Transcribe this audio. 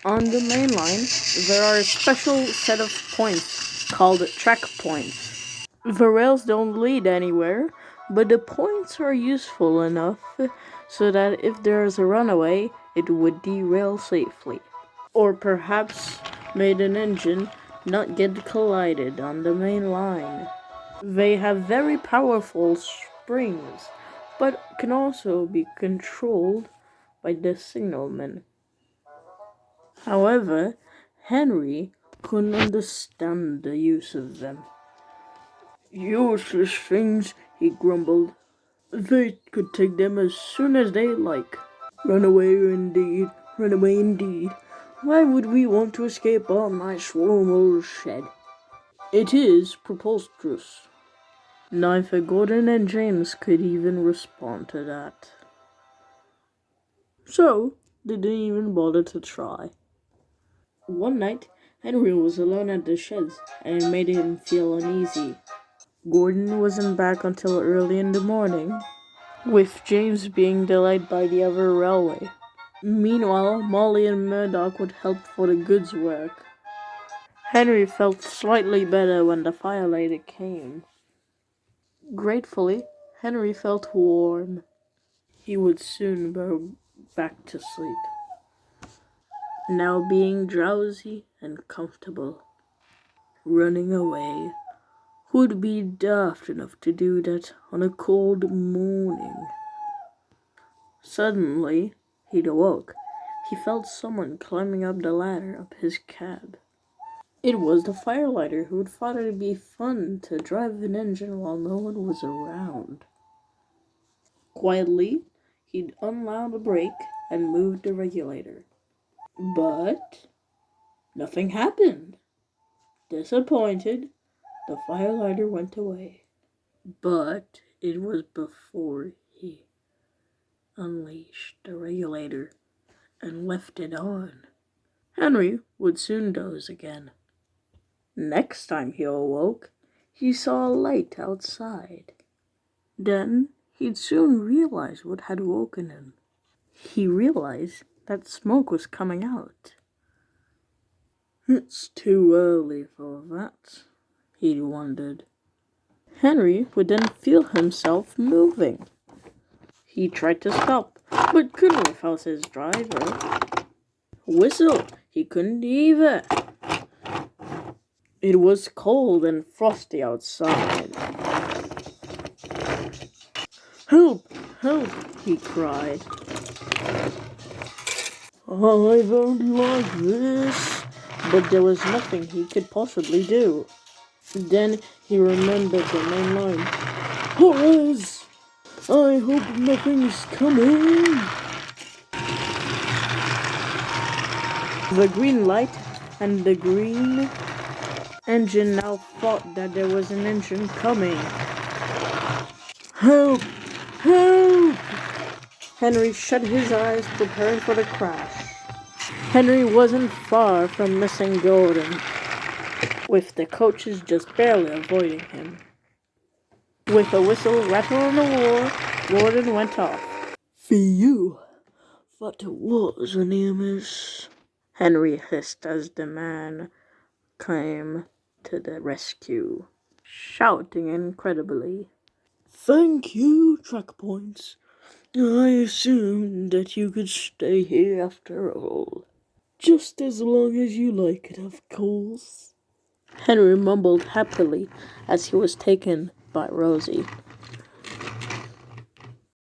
On the main line, there are a special set of points called track points. The rails don't lead anywhere, but the points are useful enough so that if there is a runaway, it would derail safely. Or perhaps made an engine not get collided on the main line. They have very powerful springs, but can also be controlled by the signalman. However, Henry couldn't understand the use of them. Useless things, he grumbled. They could take them as soon as they like. Runaway indeed, runaway indeed. Why would we want to escape our nice warm old shed? It is preposterous. Neither Gordon and James could even respond to that. So, they didn't even bother to try. One night, Henry was alone at the sheds, and it made him feel uneasy. Gordon wasn't back until early in the morning, with James being delayed by the other railway. Meanwhile, Molly and Murdoch would help for the goods work. Henry felt slightly better when the firelighter came. Gratefully, Henry felt warm. He would soon go back to sleep, now being drowsy and comfortable. Running away. Who'd be daft enough to do that on a cold morning? Suddenly, he'd awoke. He felt someone climbing up the ladder of his cab. It was the firelighter who thought it'd be fun to drive an engine while no one was around. Quietly, he'd unwound the brake and moved the regulator. But nothing happened. Disappointed, the firelighter went away. But it was before he unleashed the regulator and left it on. Henry would soon doze again. Next time he awoke, he saw a light outside. Then he'd soon realize what had woken him. He realized that smoke was coming out. It's too early for that, he wondered. Henry would then feel himself moving. He tried to stop, but couldn't without his driver. Whistle, he couldn't either. It was cold and frosty outside. Help! Help! He cried. I don't like this. But there was nothing he could possibly do. Then he remembered the main line. Horrors! I hope nothing's coming. The green light and the green engine now thought that there was an engine coming. Help! Help! Henry shut his eyes, preparing for the crash. Henry wasn't far from missing Gordon, with the coaches just barely avoiding him. With a whistle rattle on the wall, Gordon went off. Phew! That was a near miss, Henry hissed as the man came to the rescue, shouting incredibly. Thank you, track points. I assumed that you could stay here after all. Just as long as you like it, of course. Henry mumbled happily as he was taken by Rosie.